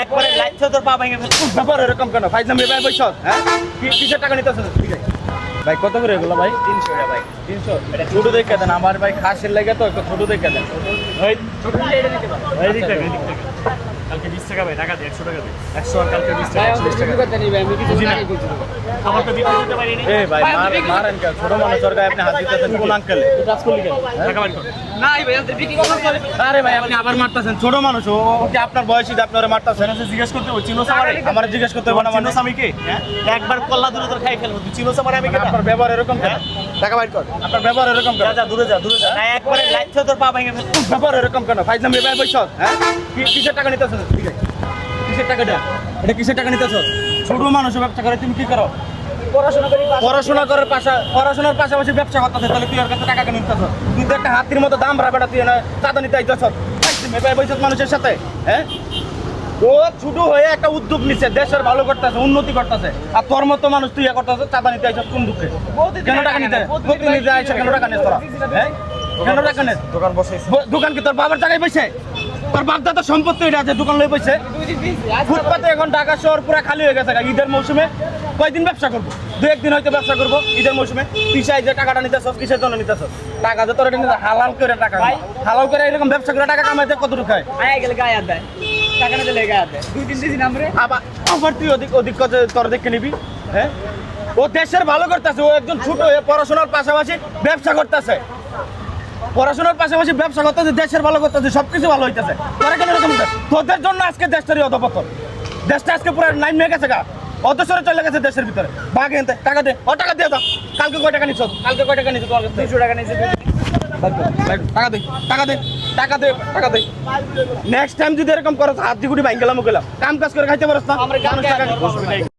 একবারে লাইটছে তোর পা ভেঙে ফেলছে। ব্যাপার এরকম কেন ভাই নামে ভাই বৈশ হ্যাঁ কিসের টাকা নিতে আসছেন ঠিক আছে ভাই কত করে এগুলো ভাই 300 টাকা ভাই। 300 এটা ছোট দেখে দেন আমার ভাই খাসের লাগে তো একটু ছোট দেখে দেন ওই ছোট নিলে এটা নিতে পারো। এই দিক থেকে কালকে 20 টাকা ভাই, টাকা দে 100 টাকা দে। 100 আর কালকে 20 টাকা 120 টাকা। আমার তো বিক্রি করতে পারিনি। এই ভাই মারেন কেন ছোট মানুষ সরকার আপনি হাত দিতেছেন কোন আঙ্কেল টাচ করলি কেন? টাকা বাড়ি কর। না ভাই আপনি বিক্রি করতে পারেন। আরে ভাই আপনি আবার মারতেছেন ছোট মানুষ ও কি আপনার বয়সী আপনি ওরে মারতেছেন জিজ্ঞেস করতে হবে চিনোস আমারে? আমার জিজ্ঞেস করতে হবে না মানে চিনোস আমি কে? হ্যাঁ? একবার কল্লা দূরে তোর খাই ফেলবো। তুই চিনোস আমারে আমি কে? আপনার ব্যবহার এরকম কেন টাকা বাড়ি কর। আপনার ব্যবহার এরকম কেন যা যা দূরে যা দূরে যা। না একবারে লাইটছে তোর পা ভেঙে ফেলছে। ব্যাপার এরকম কেন ভাই নামে ভাই বৈশ হ্যাঁ কিসের টাকা নিতে আসছেন ঠিক আছে কিসের টাকা এটা কিসের টাকা নিতে আসছ ছোট মানুষ ব্যবসা করে তুমি কি করো পড়াশোনার পাশাপাশি ব্যবসা করতেছে তাহলে তুই ওর কাছে টাকা কেন নিতেছ তুই তো একটা হাতির মতো দাম রাখবে তুই না চাঁদা নিতে আইতেছ বৈশাখ মানুষের সাথে হ্যাঁ ও ছোট হয়ে একটা উদ্যোগ নিচ্ছে দেশের ভালো করতেছে উন্নতি করতেছে আর তোর মতো মানুষ তুই করতেছে চাঁদা নিতে আইছ কোন দুঃখে কেন টাকা নিতে প্রতিনিধি আইসা কেন টাকা নিস তোরা হ্যাঁ কেন টাকা নিস দোকান বসে দোকান কি তোর বাবার জায়গায় বসে তোর বাপ দাদা সম্পত্তি এটা আছে দোকান লই বসে ফুটপাতে এখন ঢাকা শহর পুরো খালি হয়ে গেছে ঈদের মৌসুমে কয়দিন ব্যবসা করবো দু একদিন হয়তো ব্যবসা করবো ঈদের মৌসুমে তুই চাই যে টাকাটা নিতেছ কিসের জন্য নিতেছ টাকা যে তোর এটা হালাল করে টাকা হালাল করে এরকম ব্যবসা করে টাকা কামাইতে কত টাকা আয় গেলে গায়ে হাত দেয়। টাকা না দিলে গায়ে হাত দেয়। 2-3 দিন আমরা আবার তুই অধিক কথা তোর দেখে নিবি হ্যাঁ ও দেশের ভালো করতেছে ও একজন ছোট হয়ে পড়াশোনার পাশাপাশি ব্যবসা করতেছে পড়াশোনার পাশাপাশি ব্যবসা করতেছে দেশের ভালো করতেছে সবকিছু ভালো হইতেছে তোরা কেন এরকম তোদের জন্য আজকে দেশটারই অধপতন দেশটা আজকে পুরো নাইন মেয়ে গেছে গা অদসরে চলে গেছে দেশের ভিতরে ভাগ এনতে টাকা দে ও টাকা দিয়ে দাও কালকে কয় টাকা নিচ্ছ কালকে কয় টাকা নিচ্ছ 200 টাকা নিয়েছে। টাকা দে টাকা দে টাকা দে টাকা দে নেক্সট টাইম যদি এরকম করো হাত দি গুটি ভাঙ গেলাম কাম কাজ করে খাইতে পারছ না আমরা কাম মানুষ টাকা কাজ